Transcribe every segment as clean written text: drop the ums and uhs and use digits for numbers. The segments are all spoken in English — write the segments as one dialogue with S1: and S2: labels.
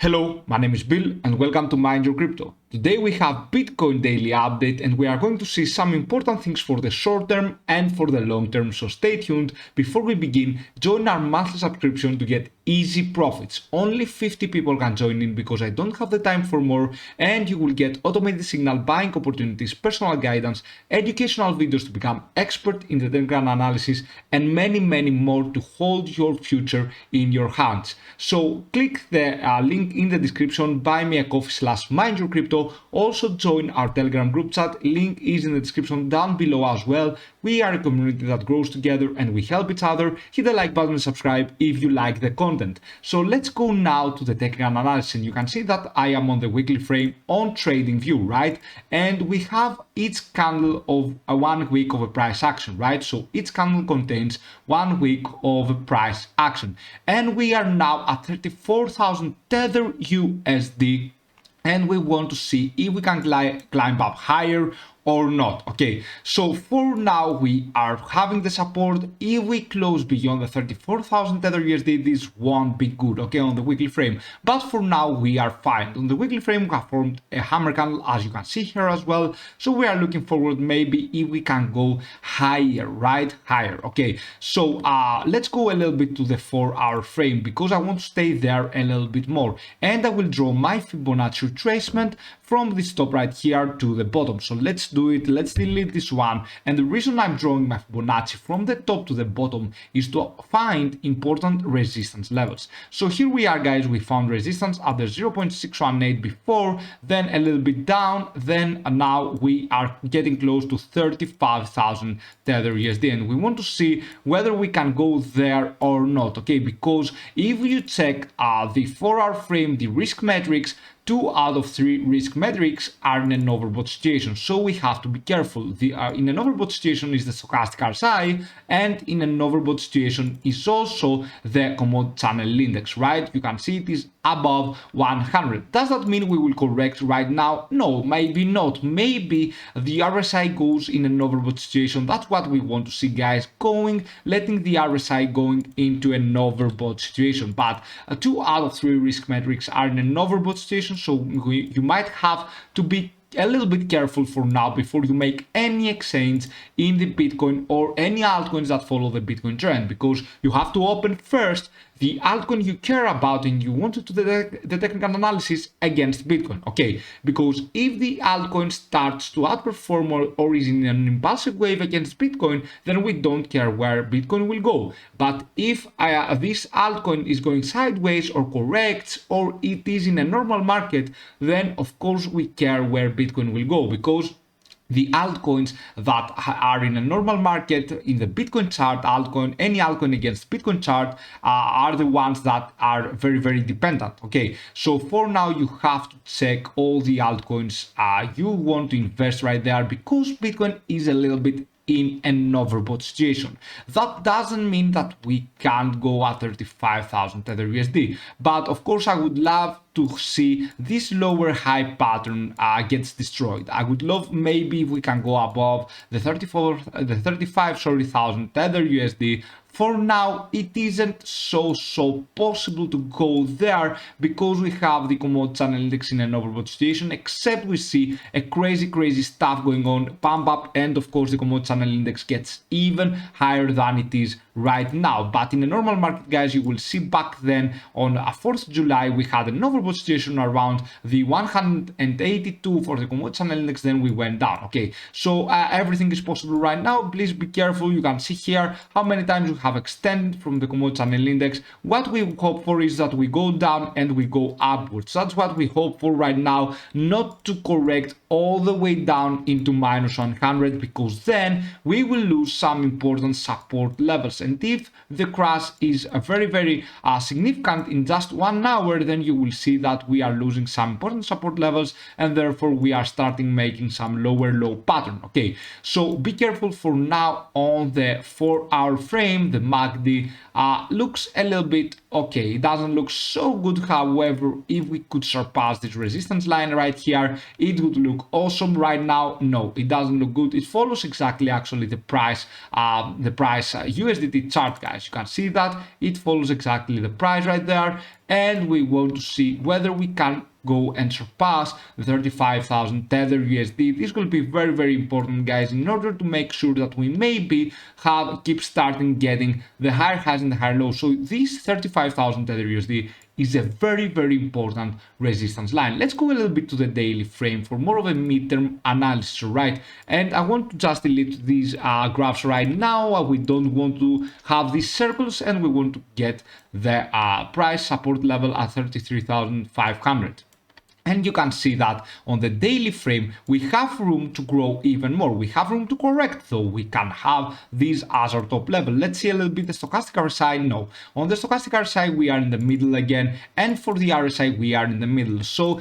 S1: Hello, my name is Bill and welcome to Mind Your Crypto. Today we have Bitcoin daily update and we are going to see some important things for the short term and for the long term, so stay tuned. Before we begin, join our monthly subscription to get easy profits. Only 50 people can join in because I don't have the time for more, and you will get automated signal buying opportunities, personal guidance, educational videos to become expert in the technical analysis, and many more to hold your future in your hands. So click the link in the description, buy me a coffee/MindYourCrypto. Also join our Telegram group chat, link is in the description down below as well. We are a community that grows together and we help each other. Hit the like button and subscribe if you like the content. So let's go now to the technical analysis, and you can see that I am on the weekly frame on TradingView, right? And we have each candle of a 1 week of a price action, right? So each candle contains 1 week of a price action, and we are now at 34,000 Tether USD, and we want to see if we can climb up higher or not. Okay, so for now we are having the support. If we close beyond the 34,000 Tether USD, this won't be good, okay, on the weekly frame, but for now we are fine. On the weekly frame we have formed a hammer candle, as you can see here as well, so we are looking forward maybe if we can go higher, right, higher. Okay, so let's go a little bit to the 4-hour frame because I want to stay there a little bit more, and I will draw my Fibonacci retracement from this top right here to the bottom. So let's do it. Let's delete this one. And the reason I'm drawing my Fibonacci from the top to the bottom is to find important resistance levels. So here we are, guys. We found resistance at the 0.618 before, then a little bit down, then now we are getting close to 35,000 Tether USD, and we want to see whether we can go there or not. Okay, because if you check the 4-hour frame, the risk metrics, 2 out of 3 risk metrics are in an overbought situation, so we have to be careful. In an overbought situation is the stochastic RSI, and in an overbought situation is also the commodity channel index, right? You can see it is above 100. Does that mean we will correct right now? No, maybe not. Maybe the RSI goes in an overbought situation. That's what we want to see, guys, letting the RSI going into an overbought situation. But 2 out of 3 risk metrics are in an overbought situation, so you might have to be a little bit careful for now before you make any exchange in the Bitcoin or any altcoins that follow the Bitcoin trend, because you have to open first the altcoin you care about and you want to do the technical analysis against Bitcoin, okay? Because if the altcoin starts to outperform or is in an impulsive wave against Bitcoin, then we don't care where Bitcoin will go. But if this altcoin is going sideways or corrects, or it is in a normal market, then of course we care where Bitcoin will go, because the altcoins that are in a normal market in the Bitcoin chart, any altcoin against Bitcoin chart are the ones that are very dependent. Okay, so for now you have to check all the altcoins you want to invest right there, because Bitcoin is a little bit in an overbought situation. That doesn't mean that we can't go at 35,000 Tether USD, but of course I would love to see this lower high pattern gets destroyed. I would love maybe if we can go above the 35,000 Tether USD. For now, it isn't so possible to go there because we have the commodity channel index in an overbought situation, except we see a crazy stuff going on, pump up, and of course the commodity channel index gets even higher than it is right now. But in a normal market, guys, you will see back then on 4th July we had an overbought situation around the 182 for the commodity channel index, then we went down. Okay, so everything is possible right now. Please be careful. You can see here how many times we have extended from the commodity channel index. What we hope for is that we go down and we go upwards. That's what we hope for right now, not to correct all the way down into minus 100, because then we will lose some important support levels. And if the crash is very significant in just 1 hour, then you will see that we are losing some important support levels, and therefore we are starting making some lower low pattern. Okay, so be careful for now on the 4-hour frame. The MACD looks a little bit Okay, it doesn't look so good. However, if we could surpass this resistance line right here, it would look awesome. Right now, no, it doesn't look good. It follows exactly actually the price USDT chart, guys. You can see that it follows exactly the price right there, and we want to see whether we can go and surpass the 35,000 Tether USD. This will be very, very important, guys, in order to make sure that we maybe keep starting getting the higher highs and the higher lows. So this 35,000 Tether USD is a very, very important resistance line. Let's go a little bit to the daily frame for more of a midterm analysis, right? And I want to just delete these graphs right now. We don't want to have these circles, and we want to get the price support level at 33,500. And you can see that on the daily frame, we have room to grow even more. We have room to correct, though. We can have this as our top level. Let's see a little bit the stochastic RSI. No. On the stochastic RSI, we are in the middle again. And for the RSI, we are in the middle. So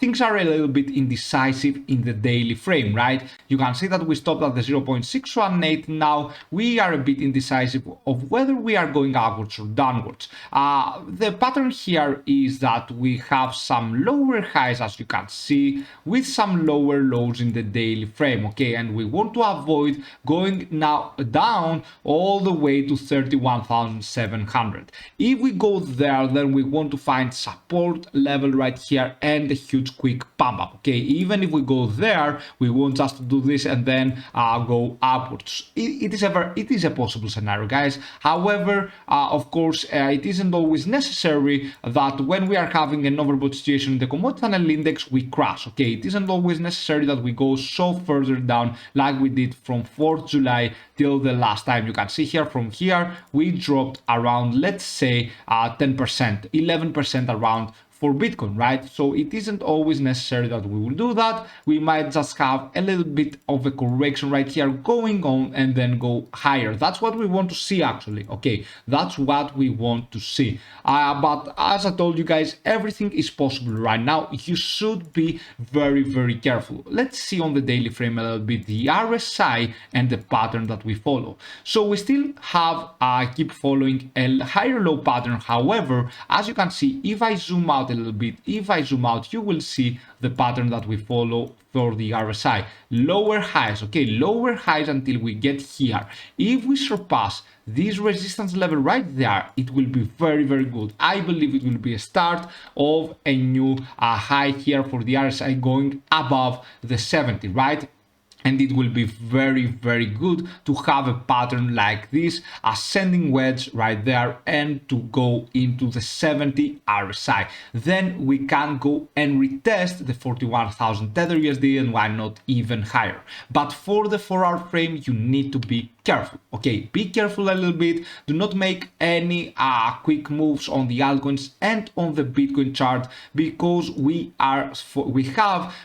S1: things are a little bit indecisive in the daily frame, right? You can see that we stopped at the 0.618. Now we are a bit indecisive of whether we are going upwards or downwards. The pattern here is that we have some lower highs, as you can see, with some lower lows in the daily frame, okay, and we want to avoid going now down all the way to 31,700. If we go there, then we want to find support level right here and a huge quick pump up, okay. Even if we go there, we want just to do this and then go upwards. It is a possible scenario, guys. However, of course, it isn't always necessary that when we are having an overbought situation in the commodity index, we crash, okay. It isn't always necessary that we go so further down like we did from 4th July till the last time. You can see here, from here we dropped around, let's say 10%, 11% around for Bitcoin, right? So it isn't always necessary that we will do that. We might just have a little bit of a correction right here going on and then go higher. That's what we want to see, actually, okay. That's what we want to see. But as I told you guys, everything is possible right now. You should be very, very careful. Let's see on the daily frame a little bit the RSI and the pattern that we follow. So we still have keep following a higher low pattern. However, as you can see, if I zoom out a little bit, if I zoom out, you will see the pattern that we follow for the RSI. Lower highs, okay, lower highs until we get here. If we surpass this resistance level right there, it will be very, very good. I believe it will be a start of a new high here for the RSI going above the 70, right? And it will be very, very good to have a pattern like this, ascending wedge right there, and to go into the 70 RSI. Then we can go and retest the 41,000 Tether USD, and why not even higher. But for the 4-hour frame, you need to be careful, okay. Be careful a little bit. Do not make any quick moves on the altcoins and on the Bitcoin chart, because we have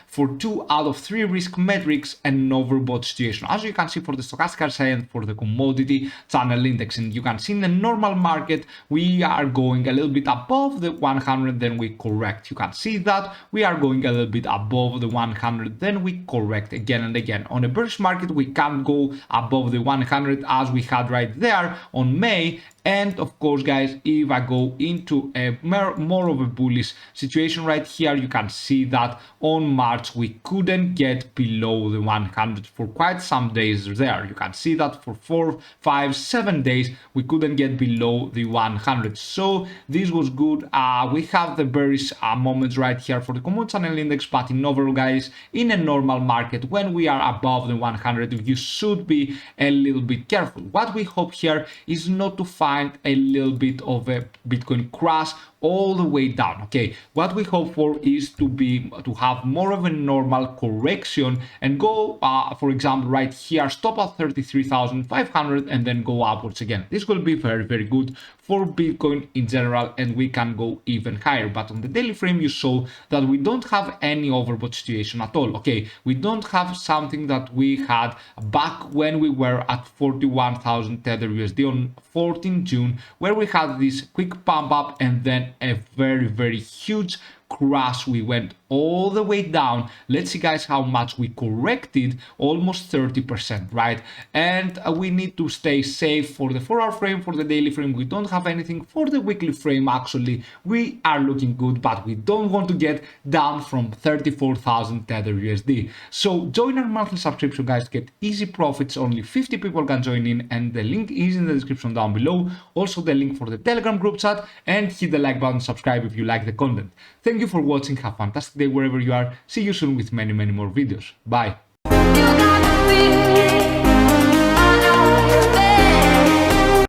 S1: for 2 out of 3 risk metrics an overbought situation, as you can see for the stochastic RSI and for the commodity channel index. And you can see in the normal market we are going a little bit above the 100, then we correct. You can see that we are going a little bit above the 100, then we correct again and again. On a bearish market, we can't go above the 100 as we had right there on May. And of course, guys, if I go into a more of a bullish situation right here, you can see that on March we couldn't get below the 100 for quite some days there. You can see that for 4, 5, 7 days we couldn't get below the 100. So this was good. We have the bearish moments right here for the commodity channel index, but in overall, guys, in a normal market, when we are above the 100, you should be a little bit careful. What we hope here is not to find a little bit of a Bitcoin crash all the way down, okay. What we hope for is to have more of a normal correction and go for example right here, stop at 33,500 and then go upwards again. This will be very, very good for Bitcoin in general, and we can go even higher. But on the daily frame, you saw that we don't have any overbought situation at all, okay. We don't have something that we had back when we were at 41,000 Tether USD on 14 June, where we had this quick pump up and then a very, very huge crash. We went all the way down. Let's see, guys, how much we corrected, almost 30%, right? And we need to stay safe for the 4-hour frame. For the daily frame, we don't have anything. For the weekly frame, actually, we are looking good, but we don't want to get down from 34,000 Tether USD. So join our monthly subscription, guys, to get easy profits. Only 50 people can join in, and the link is in the description down below. Also the link for the Telegram group chat, and hit the like button, subscribe if you like the content. Thank you for watching. Have a fantastic day wherever you are. See you soon with many more videos. Bye.